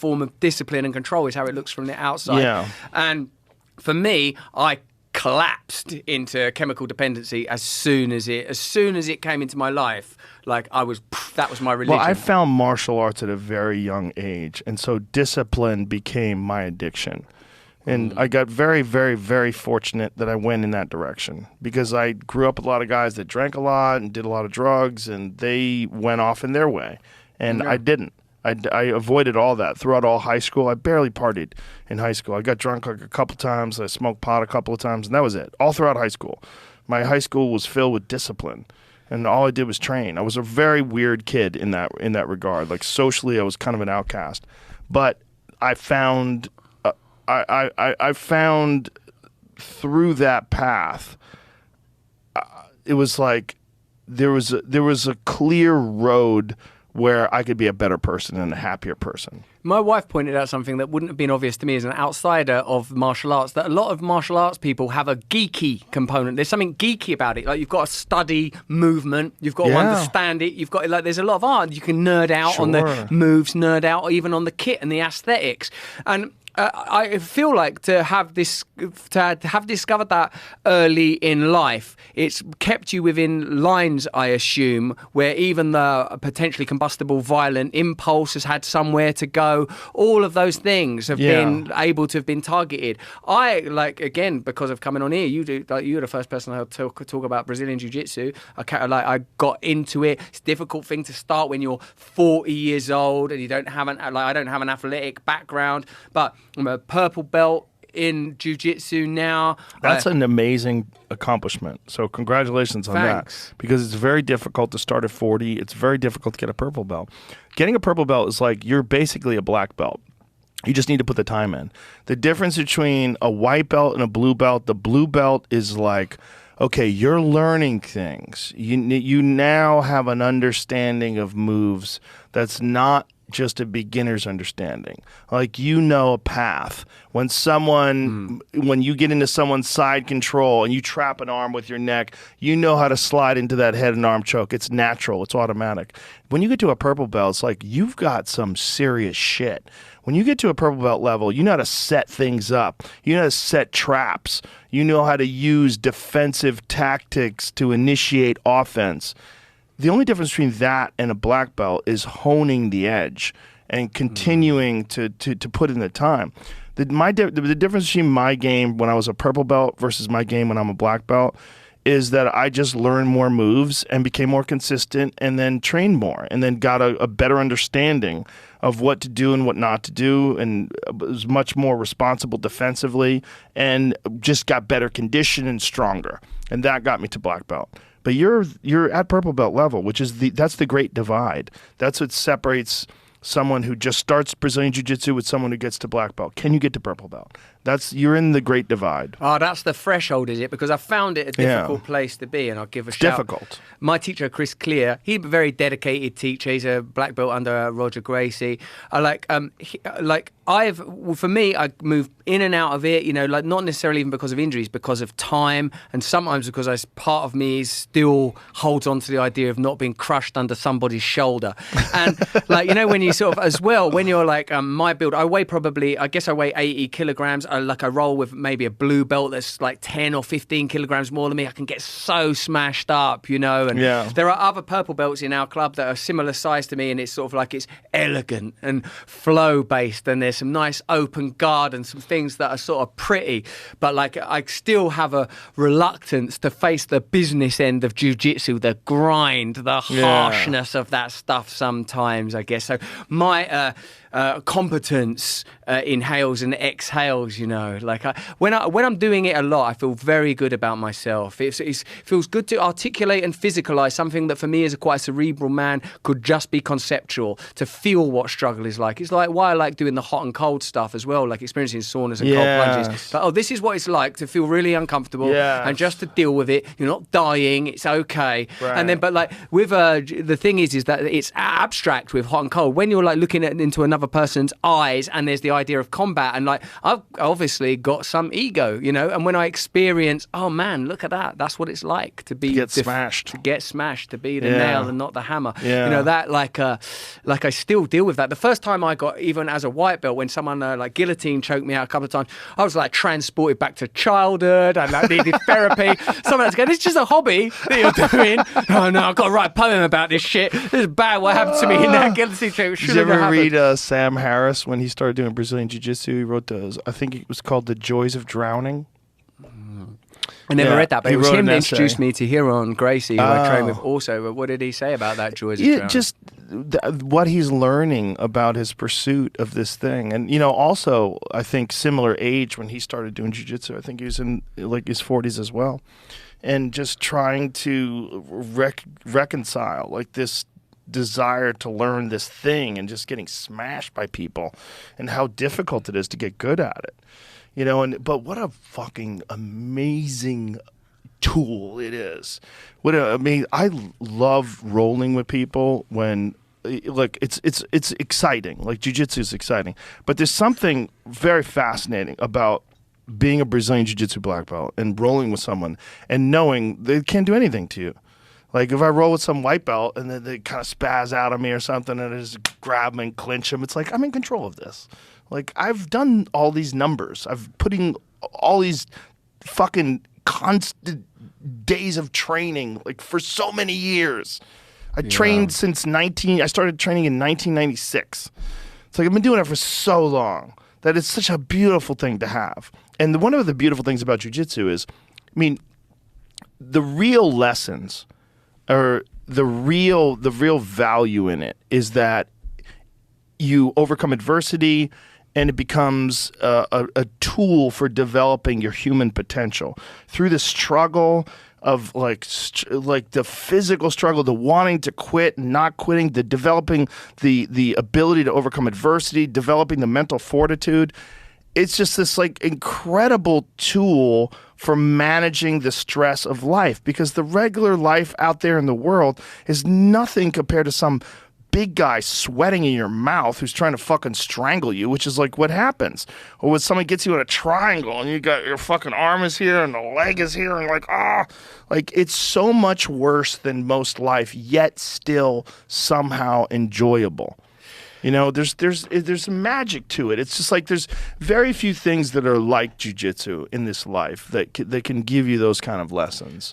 form of discipline and control is how it looks from the outside. Yeah. And for me, I collapsed into chemical dependency as soon as it came into my life. Like that was my religion. Well, I found martial arts at a very young age, and so discipline became my addiction. And I got very, very, very fortunate that I went in that direction, because I grew up with a lot of guys that drank a lot and did a lot of drugs, and they went off in their way, and I didn't. I avoided all that throughout all high school. I barely partied in high school. I got drunk like a couple times. I smoked pot a couple of times, and that was it. All throughout high school. My high school was filled with discipline, and all I did was train. I was a very weird kid in that regard. Like socially, I was kind of an outcast. But I found I found through that path, it was like there was a clear road where I could be a better person and a happier person. My wife pointed out something that wouldn't have been obvious to me as an outsider of martial arts, that a lot of martial arts people have a geeky component. There's something geeky about it. Like, you've got to study movement, you've got to understand it, you've got, like, there's a lot of art. You can nerd out on the moves, nerd out even on the kit and the aesthetics. And I feel like to have discovered that early in life, it's kept you within lines, I assume, where even the potentially combustible violent impulse has had somewhere to go. All of those things have been able to have been targeted. I, like, again, because of coming on here, you're the first person I talk about Brazilian Jiu-Jitsu. I got into it. It's a difficult thing to start when you're 40 years old and you don't have I don't have an athletic background, but I'm a purple belt in jiu-jitsu now. That's an amazing accomplishment. So congratulations on that. Because it's very difficult to start at 40. It's very difficult to get a purple belt. Getting a purple belt is like you're basically a black belt. You just need to put the time in. The difference between a white belt and a blue belt, the blue belt is like, okay, you're learning things. You now have an understanding of moves that's not just a beginner's understanding. Like, you know, a path. When you get into someone's side control and you trap an arm with your neck, you know how to slide into that head and arm choke. It's natural. It's automatic. When you get to a purple belt, it's like you've got some serious shit. When you get to a purple belt level, you know how to set things up. You know how to set traps. You know how to use defensive tactics to initiate offense. The only difference between that and a black belt is honing the edge and continuing to put in the time. The difference between my game when I was a purple belt versus my game when I'm a black belt is that I just learned more moves and became more consistent, and then trained more, and then got a better understanding of what to do and what not to do, and was much more responsible defensively, and just got better condition and stronger. And that got me to black belt. But you're at purple belt level, which is that's the great divide. That's what separates someone who just starts Brazilian Jiu-Jitsu with someone who gets to black belt. Can you get to purple belt? You're in the great divide. Oh, that's the threshold, is it? Because I found it a difficult place to be, and I'll give a shout. Difficult. My teacher, Chris Clear, he's a very dedicated teacher. He's a black belt under Roger Gracie. For me, I move in and out of it, like, not necessarily even because of injuries, because of time, and sometimes because part of me still holds on to the idea of not being crushed under somebody's shoulder. And when you sort of, as well, when you're like my build, I weigh 80 kilograms. I roll with maybe a blue belt that's like 10 or 15 kilograms more than me. I can get so smashed up, and there are other purple belts in our club that are similar size to me, and it's sort of like, it's elegant and flow based, and there's some nice open guard and some things that are sort of pretty, but like, I still have a reluctance to face the business end of jiu-jitsu, the grind, the harshness of that stuff sometimes, I guess. So my competence inhales and exhales, when I'm doing it a lot, I feel very good about myself. It feels good to articulate and physicalize something that for me as quite a cerebral man could just be conceptual, to feel what struggle is like. It's like why I like doing the hot and cold stuff as well, like experiencing saunas and cold plunges. But this is what it's like to feel really uncomfortable and just to deal with it. You're not dying, it's okay. Right. And then, but like with the thing is that it's abstract with hot and cold. When you're like looking into another another person's eyes, and there's the idea of combat. And like, I've obviously got some ego, you know, and when I experience, oh man, look at that. That's what it's like to be smashed. To get smashed, to be the nail and not the hammer. Yeah. You know, that like I still deal with that. The first time I got, even as a white belt, when someone like guillotine choked me out a couple of times, I was like transported back to childhood. I like needed therapy. Someone else going, it's just a hobby that you're doing. Oh no, I've got to write a poem about this shit. This is bad. What happened to me in that guillotine choke? Did you ever read Sam Harris when he started doing Brazilian Jiu-Jitsu? He wrote I think it was called The Joys of Drowning. I never read that, but he it was wrote him an that essay. introduced me to Huron Gracie, who I train with also. But what did he say about that Joys of Drowning? Just what he's learning about his pursuit of this thing. And, you know, also, I think similar age when he started doing jiu-jitsu. I think he was in like his 40s as well. And just trying to reconcile like this desire to learn this thing and just getting smashed by people and how difficult it is to get good at it. You know, but what a fucking amazing tool it is. I love rolling with people when, like, it's exciting. Like, jiu-jitsu is exciting. But there's something very fascinating about being a Brazilian Jiu-Jitsu black belt and rolling with someone and knowing they can't do anything to you. Like, if I roll with some white belt and then they kind of spaz out on me or something and I just grab them and clinch them, it's like, I'm in control of this. Like, I've done all these numbers. I've putting all these fucking constant days of training, like, for so many years. I trained since I started training in 1996. It's like, I've been doing it for so long that it's such a beautiful thing to have. And one of the beautiful things about jiu-jitsu is, I mean, the real lessons or the real value in it is that you overcome adversity and it becomes a tool for developing your human potential through the struggle of like the physical struggle, the wanting to quit, not quitting, the developing the ability to overcome adversity, developing the mental fortitude. It's just this like incredible tool for managing the stress of life, because the regular life out there in the world is nothing compared to some big guy sweating in your mouth who's trying to fucking strangle you, which is like what happens. Or when somebody gets you in a triangle and you got your fucking arm is here and the leg is here and like, like it's so much worse than most life, yet still somehow enjoyable. You know, there's magic to it. It's just like there's very few things that are like jiu-jitsu in this life that can give you those kind of lessons.